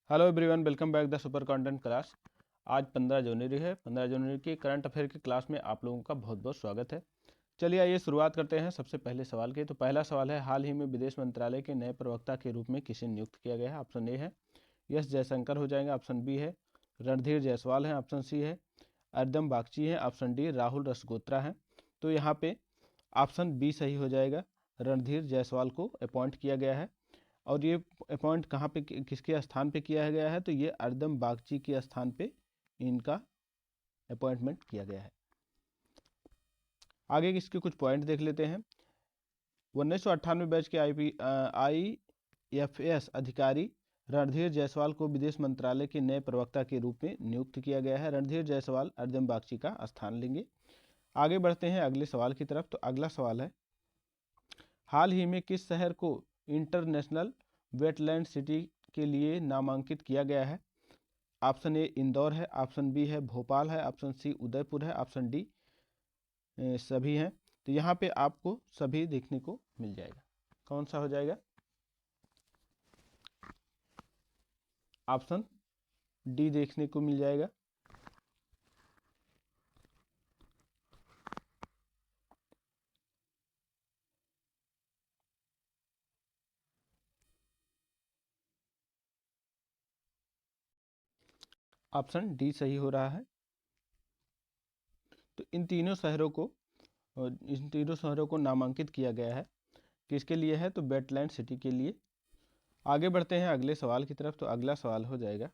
Hello everyone, welcome back the super content class. आज 15 जनवरी है। 15 जनवरी की करंट अफेयर की क्लास में आप लोगों का बहुत बहुत स्वागत है। चलिए आइए शुरुआत करते हैं सबसे पहले सवाल के। तो पहला सवाल है, हाल ही में विदेश मंत्रालय के नए प्रवक्ता के रूप में किसे नियुक्त किया गया है? ऑप्शन ए है एस जयशंकर हो जाएगा, ऑप्शन बी है रणधीर जायसवाल है, ऑप्शन सी है अरिंदम बागची है, ऑप्शन डी राहुल रसगोत्रा है। तो यहाँ पे ऑप्शन बी सही हो जाएगा, रणधीर जायसवाल को अपॉइंट किया गया है। और ये अपॉइंट कहाँ पे किसके स्थान पे किया गया है? तो ये अरिंदम बागची के स्थान पे इनका अपॉइंटमेंट किया गया है। आगे इसके कुछ पॉइंट देख लेते हैं। 1998 बैच के IFS अधिकारी रणधीर जायसवाल को विदेश मंत्रालय के नए प्रवक्ता के रूप में नियुक्त किया गया है। रणधीर जायसवाल अरिंदम बागची का स्थान लेंगे। आगे बढ़ते हैं अगले सवाल की तरफ। तो अगला सवाल है, हाल ही में किस शहर को इंटरनेशनल वेटलैंड सिटी के लिए नामांकित किया गया है? ऑप्शन ए इंदौर है, ऑप्शन बी है भोपाल है, ऑप्शन सी उदयपुर है, ऑप्शन डी सभी हैं। तो यहाँ पे आपको सभी देखने को मिल जाएगा। कौन सा हो जाएगा? ऑप्शन डी देखने को मिल जाएगा। ऑप्शन डी सही हो रहा है। तो इन तीनों शहरों को नामांकित किया गया है। किसके लिए है? तो वेटलैंड सिटी के लिए। आगे बढ़ते हैं अगले सवाल की तरफ। तो अगला सवाल हो जाएगा,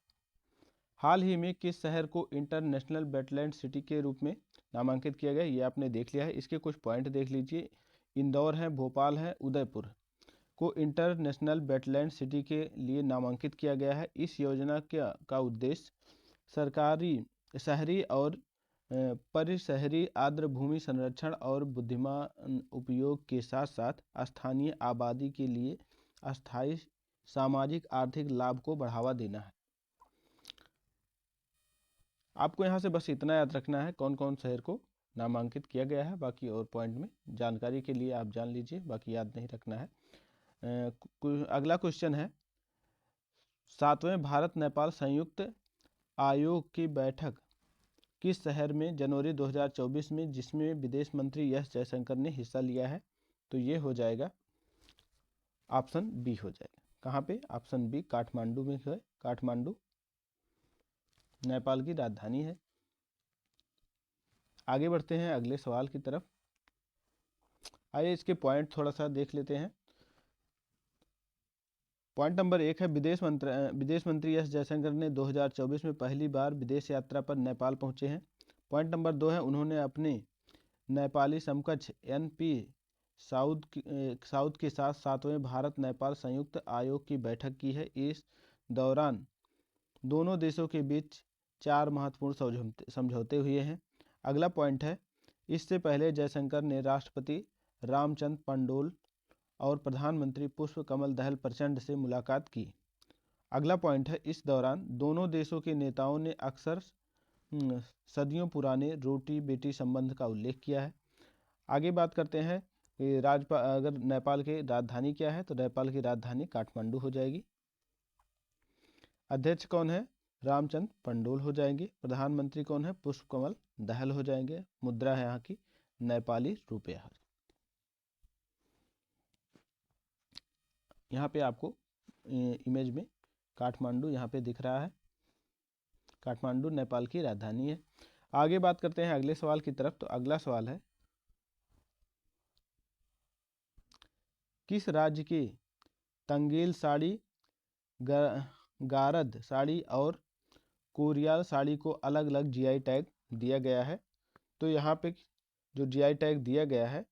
हाल ही में किस शहर को इंटरनेशनल वेटलैंड सिटी के रूप में नामांकित किया गया? ये आपने देख लिया है। इसके कुछ पॉइंट देख लीजिए। इंदौर है, भोपाल है, उदयपुर को इंटरनेशनल वेटलैंड सिटी के लिए नामांकित किया गया है। इस योजना का उद्देश्य सरकारी शहरी और परिशहरी आर्द्र भूमि संरक्षण और बुद्धिमान उपयोग के साथ साथ स्थानीय आबादी के लिए अस्थायी सामाजिक आर्थिक लाभ को बढ़ावा देना है। आपको यहाँ से बस इतना याद रखना है कौन कौन शहर को नामांकित किया गया है। बाकी और पॉइंट में जानकारी के लिए आप जान लीजिए, बाकी याद नहीं रखना है। अगला क्वेश्चन है, 7वें भारत नेपाल संयुक्त आयोग की बैठक किस शहर में जनवरी 2024 में, जिसमें विदेश मंत्री एस जयशंकर ने हिस्सा लिया है? तो ये हो जाएगा ऑप्शन बी हो जाएगा। कहाँ पे? ऑप्शन बी काठमांडू में है। काठमांडू नेपाल की राजधानी है। आगे बढ़ते हैं अगले सवाल की तरफ। आइए इसके पॉइंट थोड़ा सा देख लेते हैं। पॉइंट नंबर 1 है, विदेश मंत्री एस जयशंकर ने 2024 में पहली बार विदेश यात्रा पर नेपाल पहुंचे हैं। पॉइंट नंबर 2 है, उन्होंने अपने नेपाली समकक्ष NP साउद के साथ 7वें भारत नेपाल संयुक्त आयोग की बैठक की है। इस दौरान दोनों देशों के बीच 4 महत्वपूर्ण समझौते हुए हैं। अगला पॉइंट है, इससे पहले जयशंकर ने राष्ट्रपति रामचंद्र पंडोल और प्रधानमंत्री पुष्प कमल दहल प्रचंड से मुलाकात की। अगला पॉइंट है, इस दौरान दोनों देशों के नेताओं ने अक्सर सदियों पुराने रोटी बेटी संबंध का उल्लेख किया है। आगे बात करते हैं अगर नेपाल की राजधानी क्या है? तो नेपाल की राजधानी काठमांडू हो जाएगी। अध्यक्ष कौन है? रामचंद्र पंडोल हो जाएंगे। प्रधानमंत्री कौन है? पुष्प कमल दहल हो जाएंगे। मुद्रा है यहाँ की नेपाली रुपया। यहाँ पे आपको इमेज में काठमांडू यहाँ पे दिख रहा है। काठमांडू नेपाल की राजधानी है। आगे बात करते हैं अगले सवाल की तरफ। तो अगला सवाल है, किस राज्य की तंगेल साड़ी, गारद साड़ी और कोरियाल साड़ी को अलग अलग GI टैग दिया गया है? तो यहाँ पे जो GI टैग दिया गया है,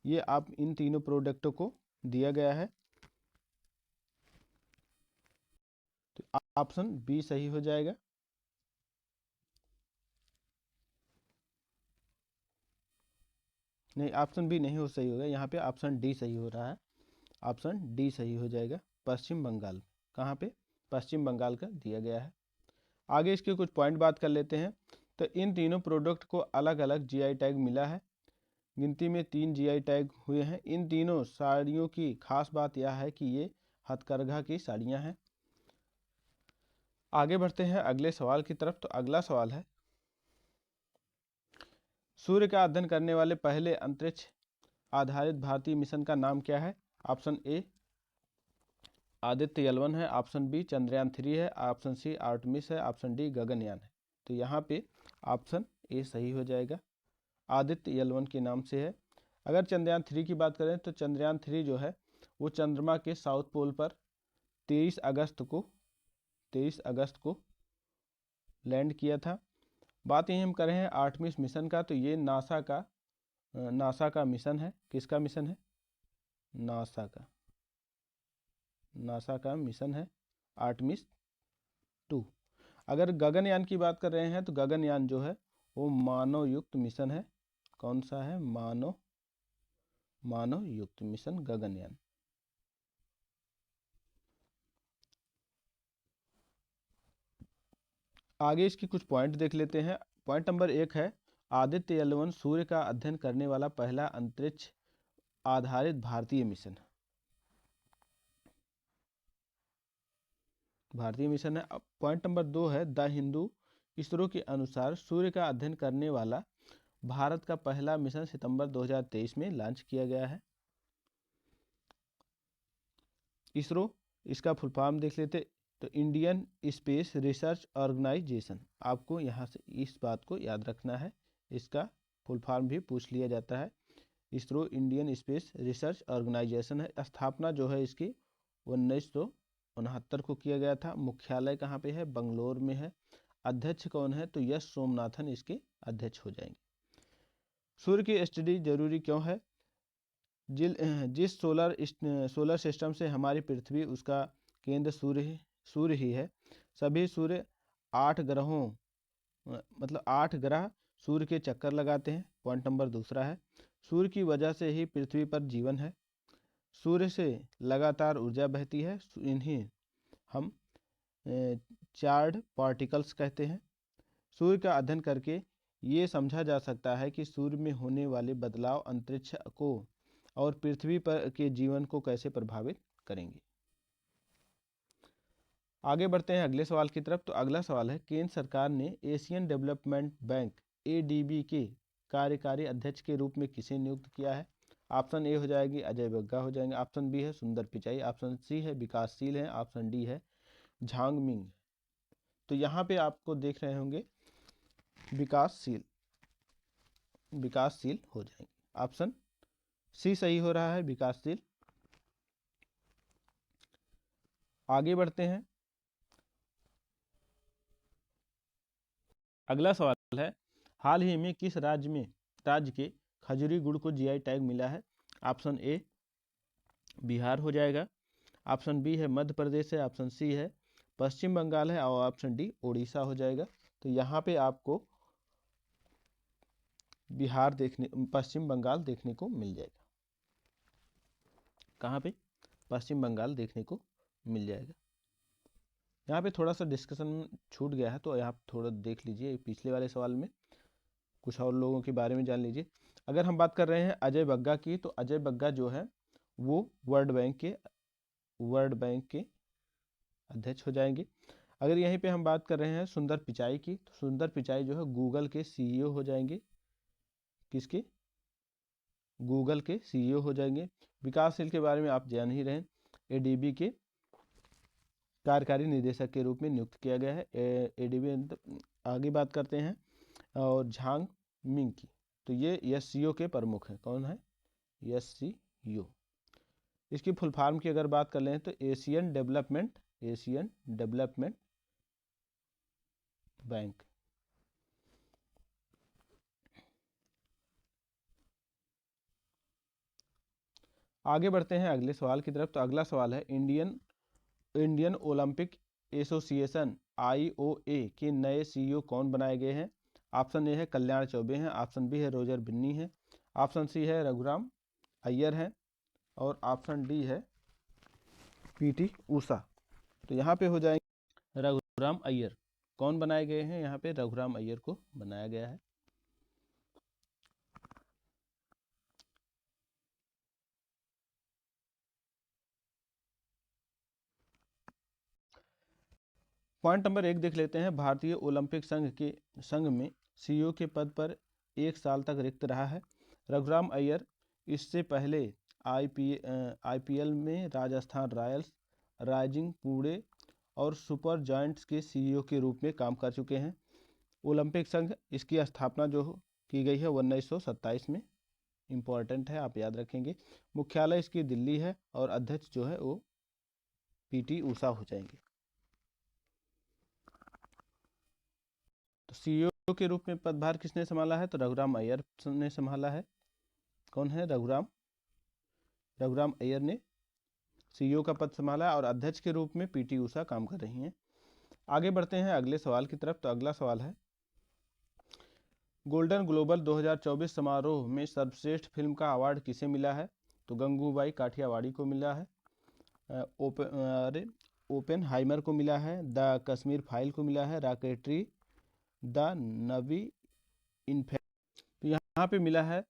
ये आप इन तीनों प्रोडक्टों को दिया गया है। तो ऑप्शन बी सही हो जाएगा। नहीं, ऑप्शन बी नहीं सही होगा। यहाँ पे ऑप्शन डी सही हो रहा है। ऑप्शन डी सही हो जाएगा। पश्चिम बंगाल, कहाँ पे? पश्चिम बंगाल का दिया गया है। आगे इसके कुछ पॉइंट बात कर लेते हैं। तो इन तीनों प्रोडक्ट को अलग अलग GI टैग मिला है। गिनती में 3 GI टैग हुए हैं। इन तीनों साड़ियों की खास बात यह है कि ये हथकरघा की साड़ियाँ हैं। आगे बढ़ते हैं अगले सवाल की तरफ। तो अगला सवाल है, सूर्य का अध्ययन करने वाले पहले अंतरिक्ष आधारित भारतीय मिशन का नाम क्या है? ऑप्शन ए आदित्य L1 है, ऑप्शन बी चंद्रयान 3 है, ऑप्शन सी आर्टमिस है, ऑप्शन डी गगनयान है। तो यहाँ पे ऑप्शन ए सही हो जाएगा, आदित्य L1 के नाम से है। अगर चंद्रयान 3 की बात करें तो चंद्रयान 3 जो है वो चंद्रमा के साउथ पोल पर 23 अगस्त को लैंड किया था। बात यही हम कर रहे हैं आर्टमिस मिशन का, तो ये नासा का मिशन है। किसका मिशन है? नासा का मिशन है आर्टमिस 2। अगर गगनयान की बात कर रहे हैं तो गगनयान जो है वो मानव युक्त मिशन है। कौन सा है? मानव युक्त मिशन गगनयान। आगे इसकी कुछ पॉइंट देख लेते हैं। पॉइंट नंबर 1 है, आदित्य L1 सूर्य का अध्ययन करने वाला पहला अंतरिक्ष आधारित भारतीय मिशन है। पॉइंट नंबर 2 है, द हिंदू इसरो के अनुसार सूर्य का अध्ययन करने वाला भारत का पहला मिशन सितंबर 2023 में लॉन्च किया गया है। इसरो, इसका फुल फॉर्म देख लेते तो इंडियन स्पेस रिसर्च ऑर्गेनाइजेशन। आपको यहाँ से इस बात को याद रखना है, इसका फुल फॉर्म भी पूछ लिया जाता है। ISRO Indian Space Research Organisation है। स्थापना जो है इसकी 1969 को किया गया था। मुख्यालय कहाँ पे है? बंगलोर में है। अध्यक्ष कौन है? तो यश सोमनाथन इसके अध्यक्ष हो जाएंगे। सूर्य की स्टडी जरूरी क्यों है? जिस सोलर सिस्टम से हमारी पृथ्वी, उसका केंद्र सूर्य ही है। सभी सूर्य 8 ग्रहों मतलब 8 ग्रह सूर्य के चक्कर लगाते हैं। पॉइंट नंबर 2 है, सूर्य की वजह से ही पृथ्वी पर जीवन है। सूर्य से लगातार ऊर्जा बहती है, इन्हें हम चार्ज पार्टिकल्स कहते हैं। सूर्य का अध्ययन करके ये समझा जा सकता है कि सूर्य में होने वाले बदलाव अंतरिक्ष को और पृथ्वी पर के जीवन को कैसे प्रभावित करेंगे। आगे बढ़ते हैं अगले सवाल की तरफ। तो अगला सवाल है, केंद्र सरकार ने एशियन डेवलपमेंट बैंक ADB के कार्यकारी अध्यक्ष के रूप में किसे नियुक्त किया है? ऑप्शन ए हो जाएगी अजय बग्गा हो जाएंगे, ऑप्शन बी है सुंदर पिचाई, ऑप्शन सी है विकासशील है, ऑप्शन डी है झांग मिंग। तो यहाँ पे आपको देख रहे होंगे विकासशील हो जाएंगे। ऑप्शन सी सही हो रहा है, विकासशील। आगे बढ़ते हैं। अगला सवाल है, हाल ही में किस राज्य के खजूरी गुड़ को GI टैग मिला है? ऑप्शन ए बिहार हो जाएगा, ऑप्शन बी है मध्य प्रदेश है, ऑप्शन सी है पश्चिम बंगाल है, और ऑप्शन डी उड़ीसा हो जाएगा। तो यहाँ पे आपको पश्चिम बंगाल देखने को मिल जाएगा। कहाँ पे? पश्चिम बंगाल देखने को मिल जाएगा। यहाँ पे थोड़ा सा डिस्कशन छूट गया है, तो आप थोड़ा देख लीजिए पिछले वाले सवाल में, कुछ और लोगों के बारे में जान लीजिए। अगर हम बात कर रहे हैं अजय बग्गा की, तो अजय बग्गा जो है वो वर्ल्ड बैंक के अध्यक्ष हो जाएंगे। अगर यहीं पे हम बात कर रहे हैं सुंदर पिचाई की, तो सुंदर पिचाई जो है गूगल के CEO हो जाएंगे। किसके? गूगल के CEO हो जाएंगे। विकासशील के बारे में आप जान ही रहे हैं, ADB के कार्यकारी निदेशक के रूप में नियुक्त किया गया है। ADB। आगे बात करते हैं और झांग मिंग की, तो ये SCO के प्रमुख हैं। कौन है? SCO। इसकी फुल फॉर्म की अगर बात कर लें तो एशियन डेवलपमेंट बैंक। आगे बढ़ते हैं अगले सवाल की तरफ। तो अगला सवाल है, इंडियन ओलंपिक एसोसिएशन IOA के नए CEO कौन बनाए गए हैं? ऑप्शन ए है कल्याण चौबे हैं, ऑप्शन बी है रोजर बिन्नी है, ऑप्शन सी है रघुराम अय्यर है, और ऑप्शन डी है PT ऊषा। तो यहाँ पे हो जाएंगे रघुराम अय्यर। कौन बनाए गए हैं? यहाँ पे रघुराम अय्यर को बनाया गया है। पॉइंट नंबर 1 देख लेते हैं। भारतीय ओलंपिक संघ में सीईओ के पद पर 1 साल तक रिक्त रहा है रघुराम अय्यर। इससे पहले आईपीएल में राजस्थान रॉयल्स, राइजिंग पुणे और सुपर जायंट्स के सीईओ के रूप में काम कर चुके हैं। ओलंपिक संघ, इसकी स्थापना जो की गई है 1927 में। इम्पॉर्टेंट है, आप याद रखेंगे। मुख्यालय इसकी दिल्ली है और अध्यक्ष जो है वो पीटी उषा हो जाएंगे। तो सीईओ के रूप में पदभार किसने संभाला है? तो रघुराम अय्यर ने संभाला है। कौन है? रघुराम अय्यर ने सीईओ का पद संभाला और अध्यक्ष के रूप में पीटी उषा काम कर रही हैं। आगे बढ़ते हैं अगले सवाल की तरफ। तो अगला सवाल है, गोल्डन ग्लोबल 2024 समारोह में सर्वश्रेष्ठ फिल्म का अवार्ड किसे मिला है? तो गंगूबाई काठियावाड़ी को मिला है, ओपेनहाइमर को मिला है, द कश्मीर फाइल को मिला है, रॉकेटरी द नवी इन्फेक्ट। तो यहाँ पे मिला है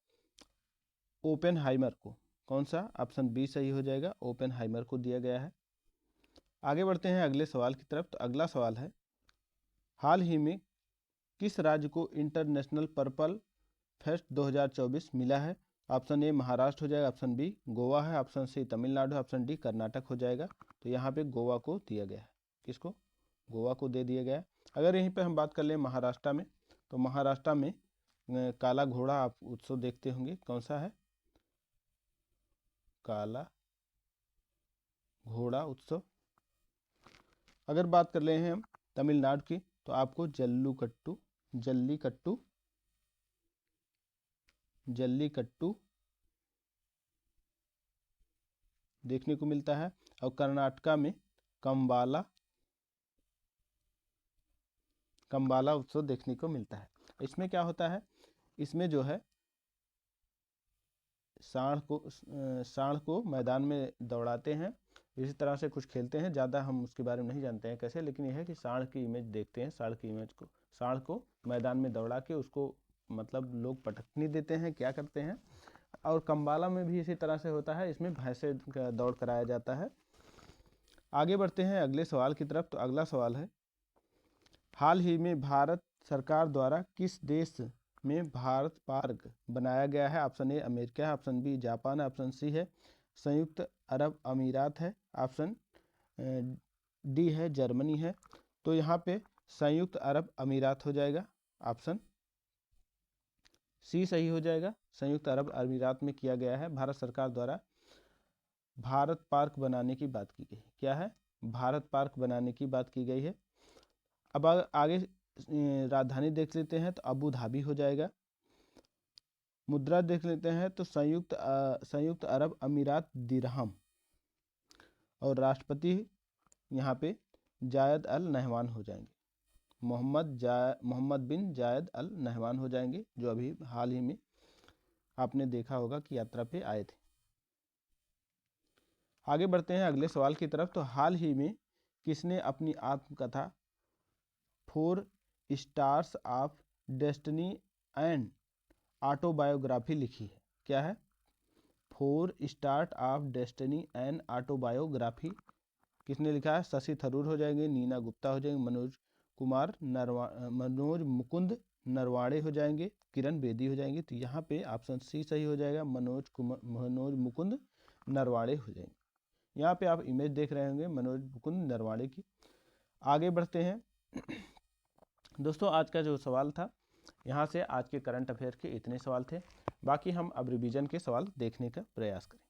ओपेनहाइमर को। कौन सा? ऑप्शन बी सही हो जाएगा, ओपेनहाइमर को दिया गया है। आगे बढ़ते हैं अगले सवाल की तरफ। तो अगला सवाल है, हाल ही में किस राज्य को इंटरनेशनल पर्पल फेस्ट 2024 मिला है? ऑप्शन ए महाराष्ट्र हो जाएगा, ऑप्शन बी गोवा है, option C Tamil Nadu, option D Karnataka हो जाएगा। तो यहाँ पे गोवा को दिया गया है। किसको? गोवा को दे दिया गया है। अगर यहीं पे हम बात कर लें महाराष्ट्र में, तो महाराष्ट्र में काला घोड़ा आप उत्सव देखते होंगे। कौन सा है? काला घोड़ा उत्सव। अगर बात कर रहे हैं हम तमिलनाडु की, तो आपको जल्लीकट्टू देखने को मिलता है। और कर्नाटका में कंबाला उत्सव देखने को मिलता है। इसमें क्या होता है? इसमें जो है सांड को मैदान में दौड़ाते हैं। इसी तरह से कुछ खेलते हैं, ज़्यादा हम उसके बारे में नहीं जानते हैं कैसे, लेकिन यह है कि सांड की इमेज देखते हैं। सांड को मैदान में दौड़ा के उसको मतलब लोग पटकनी देते हैं, क्या करते हैं। और कंबाला में भी इसी तरह से होता है, इसमें भैंसे का दौड़ कराया जाता है। आगे बढ़ते हैं अगले सवाल की तरफ। तो अगला सवाल है, हाल ही में भारत सरकार द्वारा किस देश में भारत पार्क बनाया गया है? ऑप्शन ए अमेरिका है, ऑप्शन बी जापान है, ऑप्शन सी है संयुक्त अरब अमीरात है, ऑप्शन डी है जर्मनी है। तो यहाँ पे संयुक्त अरब अमीरात हो जाएगा, ऑप्शन सी सही हो जाएगा। संयुक्त अरब अमीरात में किया गया है। भारत सरकार द्वारा भारत पार्क बनाने की बात की गई। क्या है? भारत पार्क बनाने की बात की गई है। अब आगे राजधानी देख लेते हैं, तो अबू धाबी हो जाएगा। मुद्रा देख लेते हैं, तो संयुक्त अरब अमीरात दिरहम। और राष्ट्रपति यहाँ पे जायद अल नहयान हो जाएंगे, मोहम्मद बिन जायद अल नहयान हो जाएंगे, जो अभी हाल ही में आपने देखा होगा कि यात्रा पे आए थे। आगे बढ़ते हैं अगले सवाल की तरफ। तो हाल ही में किसने अपनी आत्मकथा 4 stars of destiny and autobiography लिखी है? क्या है? 4 stars of destiny and autobiography किसने लिखा है? शशि थरूर हो जाएंगे, नीना गुप्ता हो जाएंगे, मनोज मुकुंद नरवाड़े हो जाएंगे, किरण बेदी हो जाएंगे। तो यहाँ पे ऑप्शन सी सही हो जाएगा, मनोज मुकुंद नरवाड़े हो जाएंगे। यहाँ पे आप इमेज देख रहे होंगे मनोज मुकुंद नरवाड़े की। आगे बढ़ते हैं दोस्तों। आज का जो सवाल था, यहाँ से आज के करंट अफेयर के इतने सवाल थे। बाकी हम अब रिवीजन के सवाल देखने का प्रयास करें।